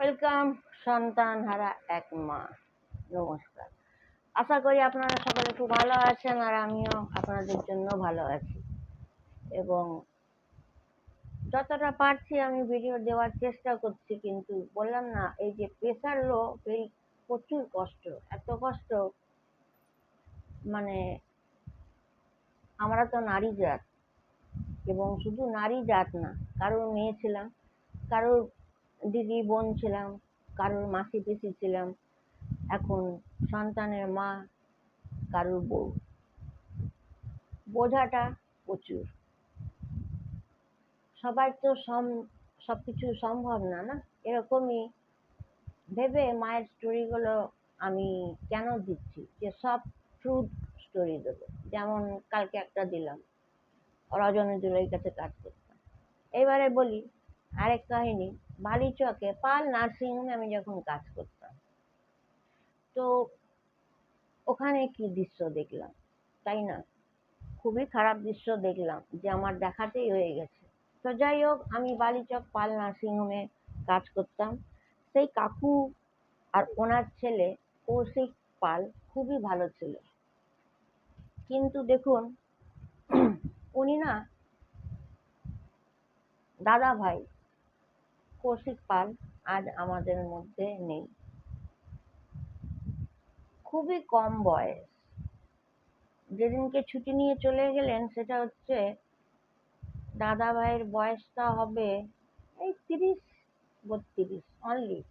Welcome সন্তানহারা এক মা। নমস্কার। আশা করি আপনারা সকলে খুব ভালো আছেন, আর আমিও আপনাদের জন্য ভালো আছি এবং যতটা পারছি আমি ভিডিও দেওয়ার চেষ্টা করছি। কিন্তু বললাম না, এই যে প্রেশার লো, এই প্রচুর কষ্ট, এত কষ্ট, মানে আমরা তো নারী জাত, এবং শুধু নারী জাত না, কারোর মেয়ে ছিলাম, কারোর দিদি বোন ছিলাম, কারোর মাসি পিসি ছিলাম, এখন সন্তানের মা, কারোর বউ। বোঝাটা প্রচুর। সবার তো সবকিছু সম্ভব না, না? এরকমই ভেবে মায়ের স্টোরিগুলো আমি কেন দিচ্ছি, যে সব ট্রুথ স্টোরি দেবো। যেমন কালকে একটা দিলাম, রজনী দুলের কাছে কাজ করতাম। এবারে বলি আরেক কাহিনী। বালিচকে পাল নার্সিংহোমে আমি যখন কাজ করতাম, তো ওখানে কি দৃশ্য দেখলাম, তাই না? খুবই খারাপ দৃশ্য দেখলাম, যে আমার দেখাতেই হয়ে গেছে। তো যাই হোক, আমি বালিচক পাল নার্সিংহোমে কাজ করতাম। সেই কাকু আর ওনার ছেলে কৌশিক পাল খুবই ভালো ছিল। কিন্তু দেখুন, উনি না, দাদা ভাই কৌশিক পাল আজ আমাদের মধ্যে নেই। খুবই কম বয়স। যেদিনকে ছুটি নিয়ে চলে গেলেন, সেটা হচ্ছে দাদা ভাইয়ের বয়সটা হবে এই 30-32 অনলি।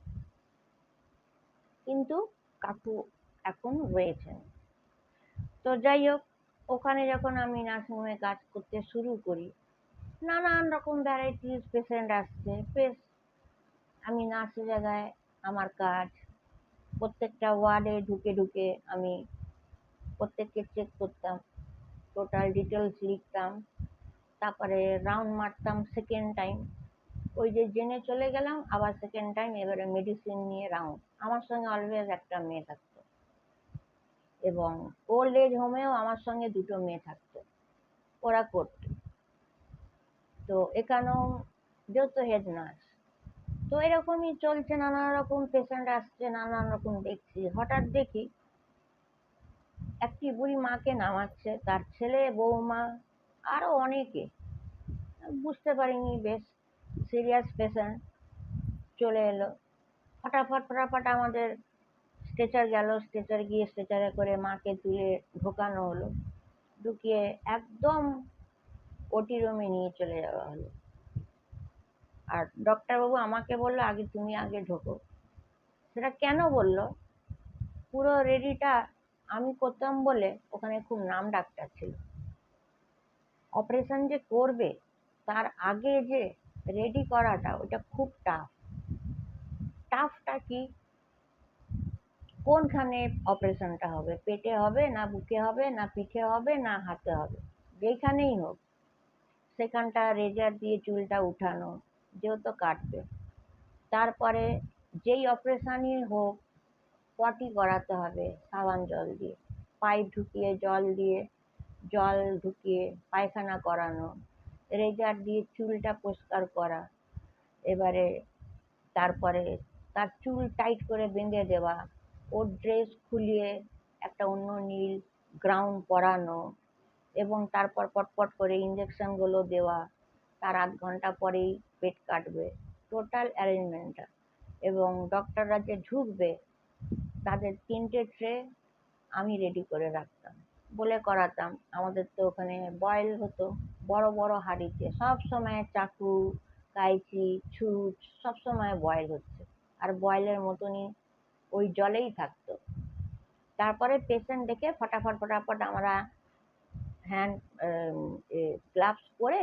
কিন্তু কাকু এখন রয়েছেন। তো যাই হোক, ওখানে যখন আমি নার্সিংহোমে কাজ করতে শুরু করি, নানান রকম ভ্যারাইটিস পেশেন্ট আসছে। আমি নার্সের জায়গায় আমার কাজ, প্রত্যেকটা ওয়ার্ডে ঢুকে ঢুকে আমি প্রত্যেককে চেক করতাম, টোটাল ডিটেলস লিখতাম, তারপরে রাউন্ড মারতাম সেকেন্ড টাইম। ওই যে জেনে চলে গেলাম, আবার সেকেন্ড টাইম এবারে মেডিসিন নিয়ে রাউন্ড। আমার সঙ্গে অলওয়েজ একটা মেয়ে থাকতো, এবং ওল্ড এজ হোমেও আমার সঙ্গে দুটো মেয়ে থাকতো, ওরা করতো। তো এখানেও যেহেতু হেড নার্স, তো এরকমই চলছে, নানান রকম পেশেন্ট আসছে, নানান রকম দেখছি। হঠাৎ দেখি একটি বুড়ি মাকে নামাচ্ছে, তার ছেলে, বৌমা, আরো অনেকে। বুঝতে পারিনি, বেশ সিরিয়াস পেশেন্ট চলে এলো। ফটাফট ফটাফট আমাদের স্ট্রেচার গেল, স্ট্রেচার গিয়ে স্ট্রেচারে করে মাকে তুলে ঢোকানো হলো। ঢুকিয়ে একদম ওটি রুমে নিয়ে চলে যাওয়া হলো। আর ডক্টরবাবু আমাকে বললো, আগে তুমি আগে ঢোকো। সেটা কেন বললো? পুরো রেডিটা আমি করতাম বলে ওখানে খুব নাম ডাক্তার ছিল। অপারেশন যে করবে তার আগে যে রেডি করাটা, ওটা খুব টাফ। টাফটা কি? কোনখানে অপারেশনটা হবে? পেটে হবে, না বুকে হবে, না পিঠে হবে, না হাতে হবে? যেখানেই হোক, সেখানটা রেজার দিয়ে চুলটা উঠানো, যেহেতু কাটবে। তারপরে যেই অপারেশনই হোক, পটি করাতে হবে সাবান জল দিয়ে, পাইপ ঢুকিয়ে জল ঢুকিয়ে পায়খানা করানো, রেজার দিয়ে চুলটা পরিষ্কার করা। এবারে তারপরে তার চুল টাইট করে বেঁধে দেওয়া, ওর ড্রেস খুলিয়ে একটা অন্য নীল গ্রাউন্ড পরানো, এবং তারপর পটপট করে ইঞ্জেকশনগুলো দেওয়া। তার 8 ঘন্টা পরেই পেট কাটবে, টোটাল অ্যারেঞ্জমেন্টটা। এবং ডক্টররা যে ঢুকবে, তাদের 3টে ট্রে আমি রেডি করে রাখতাম, বলে করাতাম। আমাদের তো ওখানে বয়েল হতো বড় বড় হাঁড়িতে, সব সময় চাকু, কাঁচি, ছুঁচ সব সময় বয়েল হচ্ছে, আর বয়েলের মতনই ওই জলেই থাকতো। তারপরে পেশেন্ট দেখে ফটাফট ফটাফট আমরা হ্যান্ড গ্লাভস পরে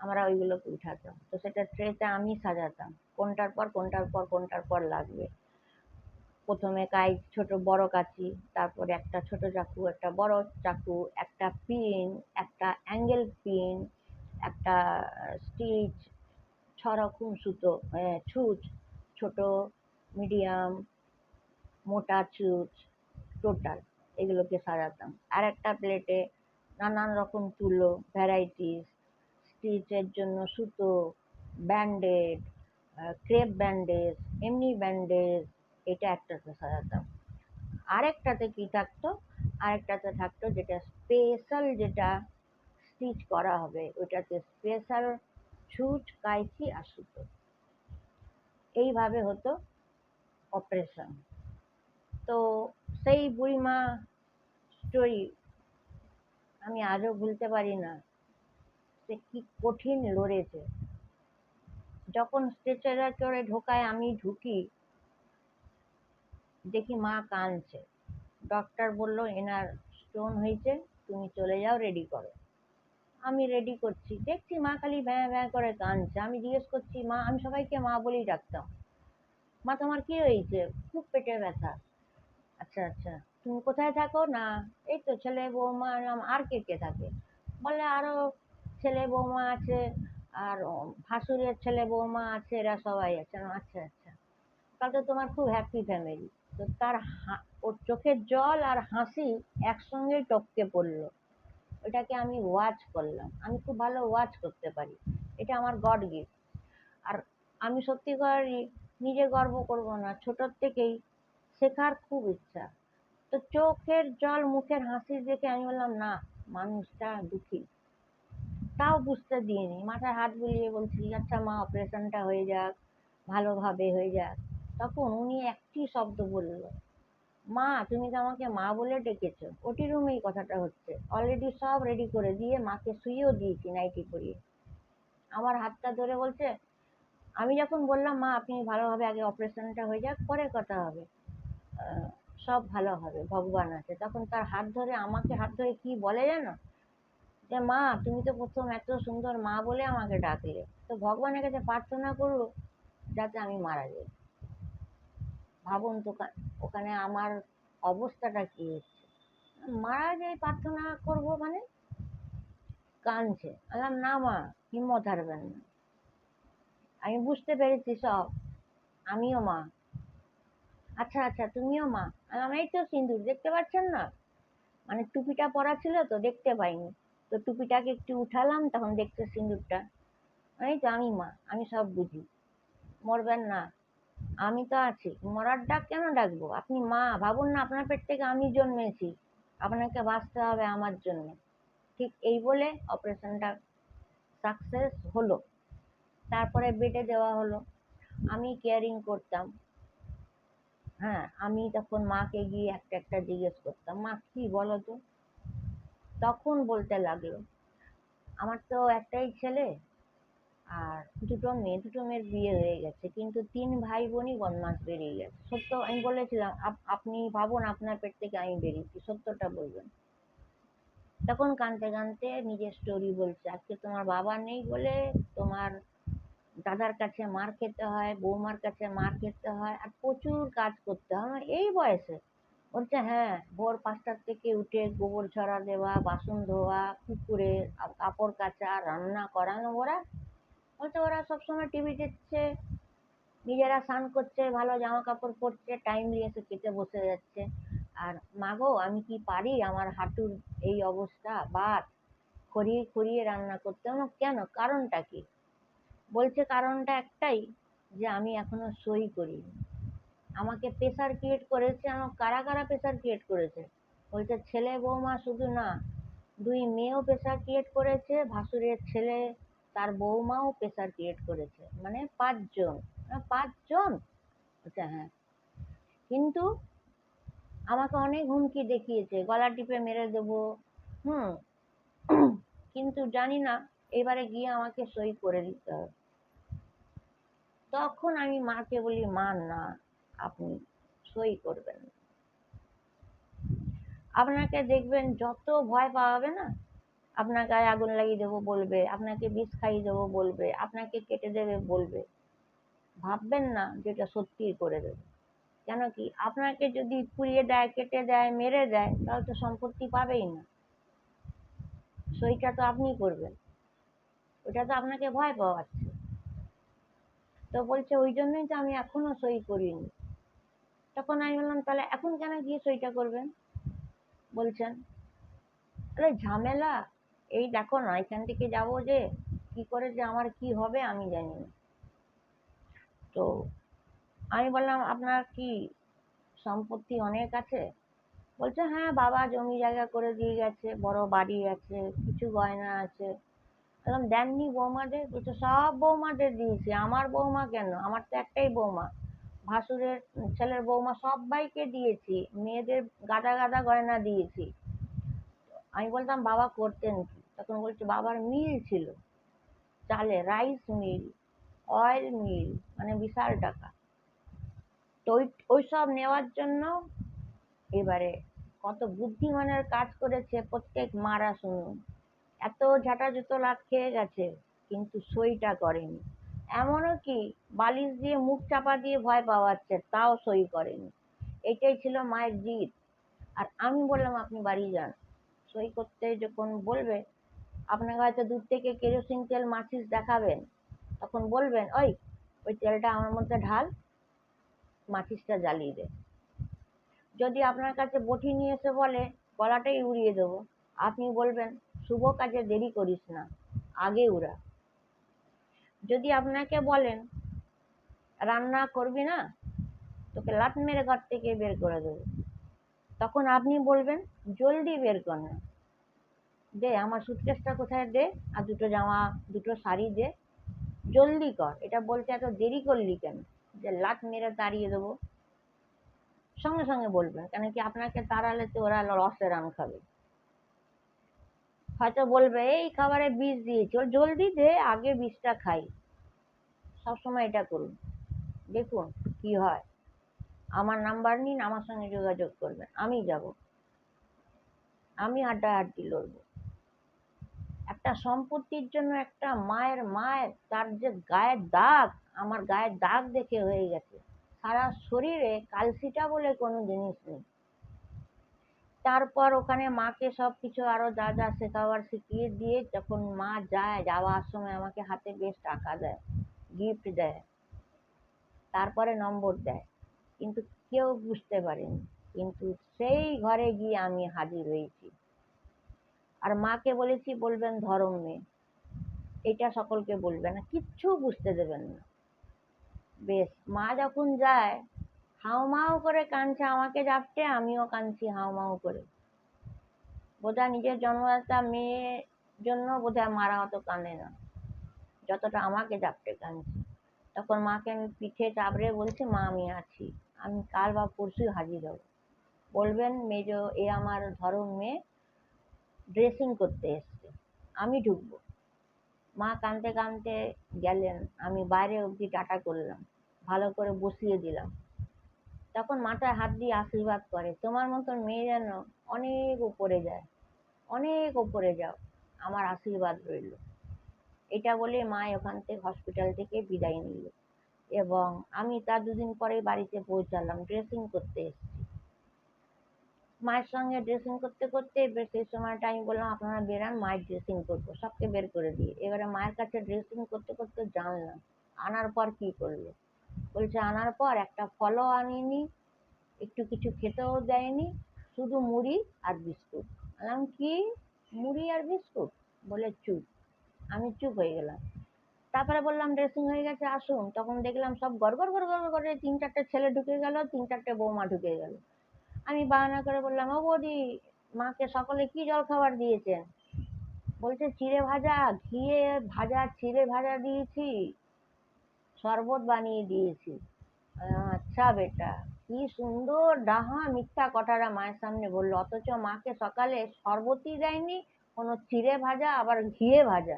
আমরা ওইগুলোকে উঠাতাম। তো সেটা ট্রেতে আমি সাজাতাম, কোনটার পর কোনটার পর কোনটার পর লাগবে। প্রথমে ছোট বড় কাঁচি, তারপরে একটা ছোট চাকু, একটা বড় চাকু, একটা পিন, একটা অ্যাঙ্গেল পিন, একটা স্টিচ, 6 রকম ছুঁচ, ছোট, মিডিয়াম, মোটা ছুঁচ, টোটাল এগুলোকে সাজাতাম। আর একটা প্লেটে নানান রকম তুলো, ভ্যারাইটিস, স্টিচের জন্য সুতো, ব্যান্ডেড, ক্রেপ ব্যান্ডেজ, এমনি ব্যান্ডেজ, এটা একটাতে সাজাতাম। আরেকটাতে কি থাকতো, আরেকটাতে থাকতো যেটা স্পেশাল, যেটা স্টিচ করা হবে, ওইটাতে স্পেশাল ছুঁচ, কাঁচি আর সুতো। এইভাবে হতো অপারেশন। তো সেই বুড়িমা স্টোরি আমি আজও ভুলতে পারি না। সে কি কঠিন লড়েছে। যখন স্ট্রেচারে করে ঢোকায়, আমি ঢুকি, দেখি মা কাঁদছে। ডক্টর বলল এনার স্টোন হয়েছে, তুমি চলে যাও, রেডি করো। আমি রেডি করছি, দেখছি মা খালি ভ্যাঁ ভ্যাঁ করে কাঁদছে। আমি জিজ্ঞেস করছি, মা, আমি সবাইকে মা বলেই ডাকতাম, মা তোমার কি হয়েছে? খুব পেটে ব্যথা। আচ্ছা আচ্ছা, তুমি কোথায় থাকো? না, এই তো ছেলে বৌমা। আর কে কে থাকে? বলে আরো ছেলে বৌমা আছে, আর ভাসুরের ছেলে বৌমা আছে, এরা সবাই আছে। আচ্ছা আচ্ছা, তাহলে তো তোমার খুব হ্যাপি ফ্যামিলি। তো তার ওর চোখের জল আর হাসি একসঙ্গে টপকে পড়লো। ওটাকে আমি ওয়াচ করলাম। আমি খুব ভালো ওয়াচ করতে পারি, এটা আমার গড গিফট। আর আমি সত্যি করে নিজে গর্ব করব না, ছোটোর থেকেই শেখার খুব ইচ্ছা। তো চোখের জল, মুখের হাসি দেখে আমি বললাম, না, মানুষটা দুঃখী। তাও বুঝতে দিইনি, মাথায় হাত বুলিয়ে বলছি, আচ্ছা মা, অপারেশনটা হয়ে যাক, ভালোভাবে হয়ে যাক। তখন উনি একটি শব্দ বলল, মা, তুমি তো আমাকে মা বলে ডেকেছো। ওটি রুমেই কথাটা হচ্ছে, অলরেডি সব রেডি করে দিয়ে মাকে শুইয়েও দিয়েছি নাইটি পরিয়ে। আমার হাতটা ধরে বলছে, আমি যখন বললাম, মা আপনি ভালোভাবে আগে অপারেশনটা হয়ে যাক, পরে কথা হবে, আহ, সব ভালো হবে, ভগবান আছে, তখন তার হাত ধরে, আমাকে হাত ধরে কি বলে জানো, যে মা, তুমি তো প্রথম এত সুন্দর মা বলে আমাকে ডাকলে, তো ভগবানের কাছে প্রার্থনা করো যাতে আমি মারা যাই। ভাবুন তো, ওখানে আমার অবস্থাটা কি হচ্ছে। মারা যাই প্রার্থনা করব মানে? কাঁদছে। বললাম, না মা, হিম্মত হারবেন না, আমি বুঝতে পেরেছি সব, আমিও মা। আচ্ছা আচ্ছা, তুমিও মা? বললাম, এই তো সিঁদুর দেখতে পাচ্ছেন না, মানে টুপিটা পরা ছিল তো দেখতে পাইনি, তো টুপিটাকে একটু উঠালাম, তখন দেখতে সিঁদুরটা। এই তো আমি মা, আমি সব বুঝি। মরবেন না, আমি তো আছি, মরার ডাক কেন ডাকবো? আপনি মা, ভাবুন না, আপনার পেট থেকে আমি জন্মেছি, আপনাকে বাঁচতে হবে আমার জন্য। ঠিক এই বলে অপারেশনটা সাকসেস হলো। তারপরে বেডে দেওয়া হলো। আমি কেয়ারিং করতাম। হ্যাঁ, আমি তখন মাকে গিয়ে একটা একটা জিজ্ঞেস করতাম, মা কি বলো তো? তখন বলতে লাগলো, আমার তো একটাই ছেলে আর দুটো মেয়ে, দুটো মেয়ের বিয়ে হয়ে গেছে, কিন্তু তিন ভাই বোনই বদমাস বেরিয়ে গেছে। সত্য আমি বলেছিলাম, আপনি ভাবুন, আপনার পেট থেকে আমি বেরিয়েছি, সত্যটা বলবেন। তখন কাঁদতে কাঁদতে নিজের স্টোরি বলছে, আজকে তোমার বাবা নেই বলে তোমার দাদার কাছে মার খেতে হয়, বৌমার কাছে মার খেতে হয়, আর প্রচুর কাজ করতে হয় আমার এই বয়সে। বলছে, হ্যাঁ, ভোর 5টার থেকে উঠে গোবর ঝরা দেওয়া, বাসন ধোয়া, পুকুরে কাপড় কাচা, রান্না করানো। ওরা বলছে ওরা সবসময় টিভি দেখছে, নিজেরা স্নান করছে, ভালো জামা কাপড় পরছে, টাইমলি এসে খেতে বসে যাচ্ছে। আর মা গো, আমি কি পারি, আমার হাঁটুর এই অবস্থা, ভাত খড়িয়ে খড়িয়ে রান্না করতে। আমার কেন, কারণটা কি? বলছে কারণটা একটাই, যে আমি এখনো সই করিনি। আমাকে প্রেশার ক্রিয়েট করেছে। আমার কারা কারা প্রেশার ক্রিয়েট করেছে? বলছে ছেলে বৌমা শুধু না, দুই মেয়েও প্রেশার ক্রিয়েট করেছে, ভাসুরের ছেলে, তার বৌমাও প্রেশার ক্রিয়েট করেছে, মানে 5 জন। 5 জন? বলছে হ্যাঁ। কিন্তু আমাকে অনেক হুমকি দেখিয়েছে, গলা টিপে মেরে দেবো। হুম। কিন্তু জানি না, এবারে গিয়ে আমাকে সই করে দিতে হবে। তখন আমি মাকে বলি, মা না, আপনি সই করবেন না। আপনাকে দেখবেন যত ভয় পাওয়াবে না, আপনার গায়ে আগুন লাগিয়ে দেবো বলবে, আপনাকে বিষ খাইয়ে দেবো বলবে, আপনাকে কেটে দেবে বলবে, ভাববেন না যেটা সত্যি করে দেবে। কেন কি, আপনাকে যদি পুড়িয়ে দেয়, কেটে দেয়, মেরে দেয়, তাহলে তো সম্পত্তি পাবেই না। সইটা তো আপনি করবেন, ওটা তো আপনাকে ভয় পাওয়াচ্ছে। তো বলছে ওই জন্যই তো আমি এখনো সই করিনি। তখন আমি বললাম, তাহলে এখন কেন গিয়ে সইটা করবেন বলছেন? আরে ঝামেলা, এই দেখো না, এখান থেকে যাবো যে কি করে, যে আমার কি হবে আমি জানি না। তো আমি বললাম, আপনার কি সম্পত্তি অনেক আছে? বলছে, হ্যাঁ বাবা জমি জায়গা করে দিয়ে গেছে, বড় বাড়ি আছে, কিছু গয়না আছে। বললাম, দেননি বৌমাদের? বলছে, সব বৌমাদের দিয়েছি, আমার বৌমা কেন, আমার তো একটাই বৌমা, ভাসুরের ছেলের বৌমা সবাইকে দিয়েছি, মেয়েদের গাদা গাদা গয়না দিয়েছি। আমি বলতাম, বাবা করতেন কি? তখন বলছে, বাবার মিল ছিল, চালে রাইস মিল, অয়েল মিল, মানে বিশাল টাকা। তো ওইসব নেওয়ার জন্য এবারে কত বুদ্ধিমানের কাজ করেছে প্রত্যেক মারা শুনুন। এত ঝাঁটা জুতো লাত খেয়ে গেছে, কিন্তু সইটা করেনি। এমনও কি বালিশ দিয়ে মুখ চাপা দিয়ে ভয় পাওয়াচ্ছে, তাও সই করেনি। এটাই ছিল মায়ের জিদ। আর আমি বললাম, আপনি বাড়ি যান, সই করতে যখন বলবে, আপনাকে হয়তো দূর থেকে কেরোসিন তেল মাচিস দেখাবেন, তখন বলবেন, ওই তেলটা আমার মধ্যে ঢাল, মাচিসটা জ্বালিয়ে দে। যদি আপনার কাছে বটি নিয়ে এসে বলে, গলাটাই উড়িয়ে দেবো, আপনি বলবেন, শুভ কাজে দেরি করিস না, আগে উড়া। যদি আপনাকে বলেন, রান্না করবি না, তোকে লাথ মেরে ঘর থেকে বের করে দেবো, তখন আপনি বলবেন, জলদি বের কর না, দে আমার সুটকেসটা কোথায় দে, আর দুটো জামা, দুটো শাড়ি দে, জলদি কর, এটা বলতে এত দেরি করলি কেন? যে লাথ মেরে তাড়িয়ে দেবো, সঙ্গে সঙ্গে বলবেন, কেন কি আপনাকে তাড়ালে তো ওরা রসে রান খাবে। হয়তো বলবে, এই খাবারে বিষ দিয়েছি, ওর জলদি দে, আগে বিষটা খাই। সবসময় এটা করুন, দেখুন কি হয়। আমার নাম্বার নিন, আমার সঙ্গে যোগাযোগ করবেন, আমি যাব, আমি হাড্ডাহাড্ডি লড়বো। একটা সম্পত্তির জন্য একটা মায়ের তার যে গায়ের দাগ, আমার গায়ের দাগ দেখে হয়ে গেছে। সারা শরীরে কালসিটা বলে কোনো জিনিস নেই। তারপর ওখানে মাকে সবকিছু আরো যা যা শেখাবার শিখিয়ে দিয়ে, যখন মা যায়, যাওয়ার সময় আমাকে হাতে বেশ টাকা দেয়, গিফট দেয়, তারপরে নম্বর দেয়, কিন্তু কেউ বুঝতে পারেনি। কিন্তু সেই ঘরে গিয়ে আমি হাজির হয়েছি। আর মাকে বলেছি, বলবেন ধরম মেয়ে, এটা সকলকে বলবে না, কিচ্ছু বুঝতে দেবেন না। বেশ, মা যখন যায়, হাউমাউ করে কাঁদছে আমাকে জাপটে, আমিও কাঁদছি হাউমাউ করে। বোধহয় নিজের জন্মদাতা মেয়ের জন্য বোধহয় মারা অত কাঁদে না, যতটা আমাকে জাপটে কাঁদছে। তখন মাকে আমি পিঠে চাপড়ে বলছি, মা আমি আছি, আমি কাল বা পরশু হাজির হব। বলবেন, মেজো এ আমার ধরম মেয়ে ড্রেসিং করতে এসছে, আমি ঢুকবো। মা কাঁদতে কাঁদতে গেলেন, আমি বাইরে অবধি টাটা করলাম, ভালো করে বসিয়ে দিলাম। তখন মাথায় হাত দিয়ে আশীর্বাদ করে, তোমার মতন মেয়ে যেন অনেক উপরে যায়, অনেক উপরে যাও, আমার আশীর্বাদ রইল। এটা বলে মা ওখান থেকে হসপিটাল থেকে বিদায় নিল। এবং আমি তার দুদিন পরে বাড়িতে পৌঁছালাম, ড্রেসিং করতে এসেছি। মায়ের সঙ্গে ড্রেসিং করতে করতে এবার সেই সময়টা আমি বললাম, আপনারা বেরান, মায়ের ড্রেসিং করবো, সবকে বের করে দিয়ে। এবারে মায়ের কাছে ড্রেসিং করতে করতে জানলাম, আনার পর কি করলো। বলছে, আনার পর একটা ফলও আনিনি, একটু কিছু খেতেও দেয়নি, শুধু মুড়ি আর বিস্কুট। বললাম, কি মুড়ি আর বিস্কুট? বলে, চুপ। আমি চুপ হয়ে গেলাম। তারপরে বললাম, ড্রেসিং হয়ে গেছে, আসুন। তখন দেখলাম সব গড়গড় গড়গড় করে 3-4টে ছেলে ঢুকে গেল, 3-4টে বৌমা ঢুকে গেল। আমি বায়না করে বললাম, ও বৌদি, মাকে সকলে কি জলখাবার দিয়েছেন? বলছে, চিড়ে ভাজা, ঘিয়ে ভাজা চিড়ে ভাজা দিয়েছি, শরবত বানিয়ে দিয়েছি। আচ্ছা বেটা, কি সুন্দর ডাহা মিথ্যা কথাটা মায়ের সামনে বললো, অথচ মাকে সকালে শরবতই দেয়নি, কোনো চিড়ে ভাজা আবার ঘিয়ে ভাজা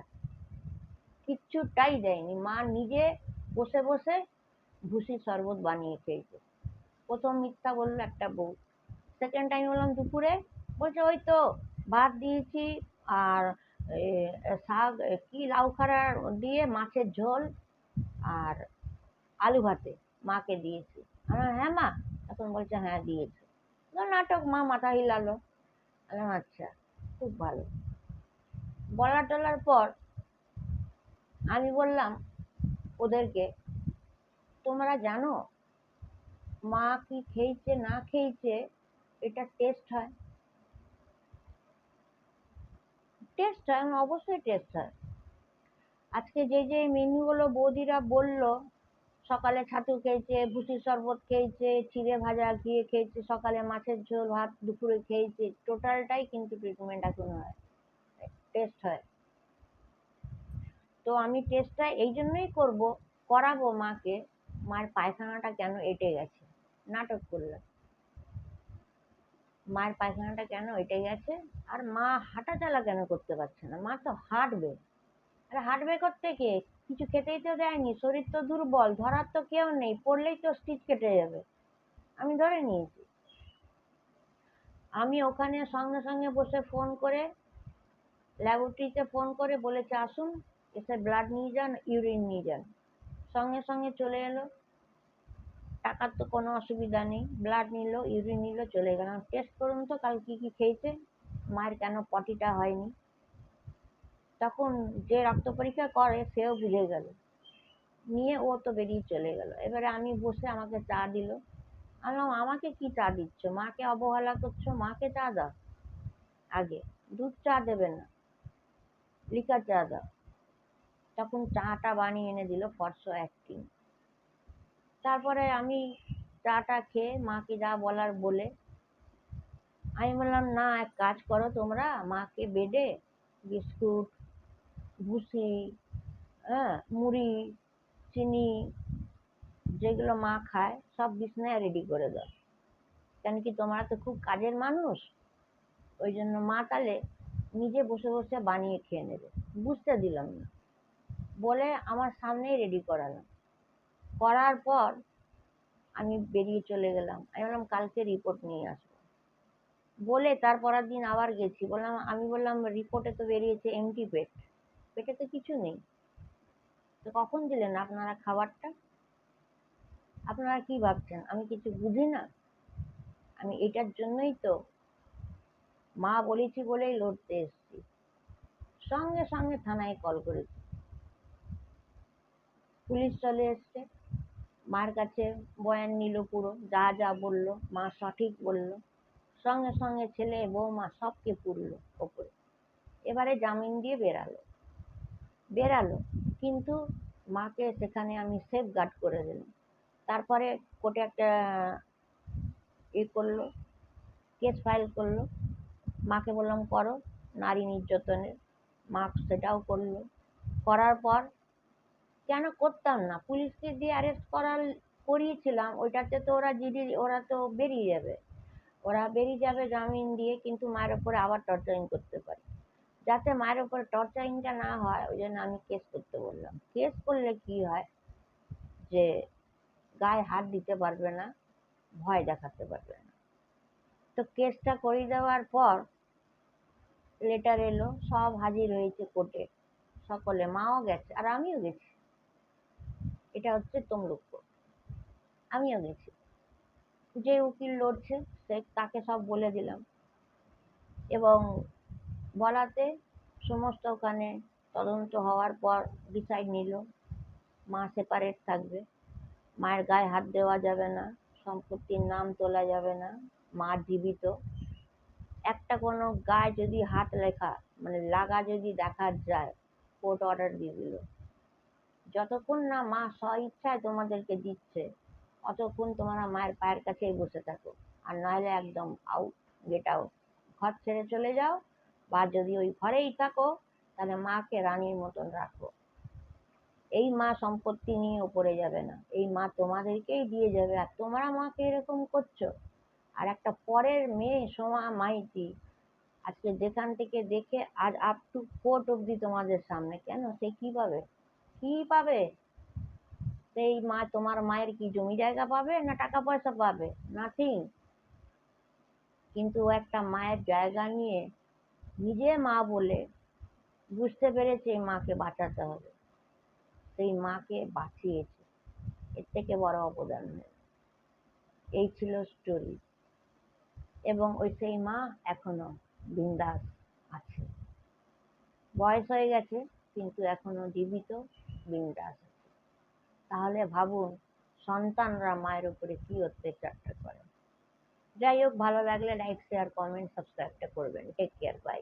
কিচ্ছুটাই দেয়নি। মা নিজে বসে বসে ভুসির শরবত বানিয়ে খেয়েছে। প্রথম মিথ্যা বললো একটা বউ। সেকেন্ড টাইম বললাম, দুপুরে? বলছে, ওই তো ভাত দিয়েছি, আর এ, শাক, কি লাউ খাড়া দিয়ে মাছের ঝোল, আর আলু ভাতে মাকে দিয়েছি। আমার, হ্যাঁ মা? তখন বলছে, হ্যাঁ দিয়েছি। নাটক, মা মাথা হিলালো। বললাম, আচ্ছা, খুব ভালো। বলা টলার পর আমি বললাম ওদেরকে, তোমরা জানো মা কি খেয়েছে না খেয়েছে এটা টেস্ট হয়? টেস্ট হয়, অবশ্যই টেস্ট হয়। আজকে যে যে মেনুগুলো বৌদিরা বললো, সকালে ছাতু খেয়েছে, ভুসির শরবত খেয়েছে, চিড়ে ভাজা ঘিয়ে খেয়েছে, সকালে মাছের ঝোল ভাত দুপুরে খেয়েছে, টোটালটাই কিন্তু ট্রিটমেন্ট এখন হয়, টেস্ট হয়। তো আমি টেস্টটা এই জন্যই করাবো মাকে, মার পায়খানাটা কেন এঁটে গেছে, নাটক করলাম, মায়ের পায়খানাটা কেন এঁটে গেছে, আর মা হাঁটা চলা কেন করতে পারছে না, মা তো হাঁটবে, আরে হাঁটবে করতে কে, কিছু খেতেই তো দেয়নি, শরীর তো দুর্বল, ধরার তো কেউ নেই, পড়লেই তো স্টিচ কেটে যাবে। আমি ধরে নিয়েছি। আমি ওখানে সঙ্গে সঙ্গে বসে ফোন করে ল্যাবরেটরিতে ফোন করে বলেছে আসুন, এসে ব্লাড নিয়ে যান, ইউরিন নিয়ে যান। সঙ্গে সঙ্গে চলে এলো, টাকার তো কোনো অসুবিধা নেই, ব্লাড নিল, ইউরিন নিল, চলে গেলাম, টেস্ট করুন তো কাল কি কি খেয়েছে, মায়ের কেন পটিটা হয়নি। তখন যে রক্ত পরীক্ষা করে সেও বুঝে গেল, নিয়ে ও তো বেরিয়ে চলে গেল। এবারে আমি বসে, আমাকে চা দিল। আমি বললাম, আমাকে কি চা দিচ্ছ, মাকে অবহেলা করছো, মাকে চা দাও, আগে দুধ চা দেবে না, লিকার চা দাও। তখন চাটা বানিয়ে এনে দিল ফরসো অ্যাক্টিং। তারপরে আমি চাটা খেয়ে মাকে যা বলার বলে আমি বললাম, না এক কাজ করো তোমরা, মাকে বেডে বিস্কুট, ভুসি, হ্যাঁ মুড়ি, চিনি, যেগুলো মা খায় সব বিছানায় রেডি করে দাও, কেন কি তোমরা তো খুব কাজের মানুষ, ওই জন্য মা তাহলে নিজে বসে বসে বানিয়ে খেয়ে নেবে। বুঝতে দিলাম না, বলে আমার সামনেই রেডি করালাম। করার পর আমি বেরিয়ে চলে গেলাম, আমি বললাম কালকে রিপোর্ট নিয়ে আসবো, বলে তার পরের দিন আবার গেছি। আমি বললাম রিপোর্টে তো বেরিয়েছে এমটি পেট, পেটে তো কিছু নেই, তো কখন দিলেন আপনারা খাবারটা, আপনারা কি ভাবছেন আমি কিছু বুঝি না, আমি এটার জন্যই তো মা বলেছি বলেই লড়তে এসেছি। সঙ্গে সঙ্গে থানায় কল করেছি, পুলিশ চলে এসছে, মার কাছে বয়ান নিল, পুরো যা যা বললো মা সঠিক বললো, সঙ্গে সঙ্গে ছেলে বৌমা সবকে পুরলো ওপরে। এবারে জামিন দিয়ে বেরালো, কিন্তু মাকে সেখানে আমি সেফ গার্ড করে দিলাম। তারপরে কোর্টে একটা করলো, কেস ফাইল করলো, মাকে বললাম করো, নারী নির্যাতনের, মা সেটাও করলো। করার পর কেন করতাম না, পুলিশকে দিয়ে অ্যারেস্ট করিয়েছিলাম, ওইটাতে তো ওরা জিডি, ওরা তো বেরিয়ে যাবে জামিন দিয়ে, কিন্তু মায়ের ওপরে আবার টর্চারিং করতে পারে। যাতে মায়ের ওপরে টর্চারিংটা না হয় ওই জন্য আমি কেস করতে বললাম। কেস করলে কি হয়, যে গায়ে হাত দিতে পারবে না, ভয় দেখাতে পারবে না। তো কেসটা করিয়ে দেওয়ার পর লেটার এলো, সব হাজির হয়েছে কোর্টে, সকলে, মাও গেছে আর আমিও গেছি। এটা হচ্ছে তমলুক কোর্ট, আমিও গেছি। যে উকিল লড়ছে তাকে সব বলে দিলাম, এবং বলাতে সমস্ত ওখানে তদন্ত হওয়ার পর ডিসাইড নিল মা সেপারেট থাকবে, মায়ের গায়ে হাত দেওয়া যাবে না, সম্পত্তির নাম তোলা যাবে না, মা জীবিত। একটা কোনো গায়ে যদি হাত লেখা মানে লাগা যদি দেখা যায়, কোর্ট অর্ডার দিয়ে দিল, যতক্ষণ না মা স্বইচ্ছায় তোমাদেরকে দিচ্ছে অতক্ষণ তোমরা মায়ের পায়ের কাছেই বসে থাকো, আর নাহলে একদম আউট, গেট আউট, ঘর ছেড়ে চলে যাও, বা যদি ওই ঘরেই থাকো তাহলে মাকে রানীর মতন রাখো। এই মা সম্পত্তি নিয়ে ওপরে যাবে না, এই মা তোমাদেরকেই দিয়ে যাবে, আর তোমরা মাকে এরকম করছো। আর একটা পরের মেয়ে সোমা মাইতি আজকে যেখান থেকে দেখে আজ আপ টু কোর্ট অব্দি তোমাদের সামনে, কেন সে কি পাবে, কি পাবে, সেই মা, তোমার মায়ের কি জমি জায়গা পাবে না টাকা পয়সা পাবে, নাথিং। কিন্তু ও একটা মায়ের জায়গা নিয়ে নিজে মা বলে বুঝতে পেরেছে এই মাকে বাঁচাতে হবে, সেই মাকে বাঁচিয়েছে, এর থেকে বড় অবদান নেই। এই ছিল স্টোরি। এবং ওই সেই মা এখনো বিন্দাস আছে, বয়স হয়ে গেছে কিন্তু এখনো জীবিত, বিন্দাস আছে। তাহলে ভাবুন সন্তানরা মায়ের উপরে কি অত্যাচারটা করে। যাই হোক, ভালো লাগলে লাইক শেয়ার কমেন্ট সাবস্ক্রাইবটা করবেন। Take care, by.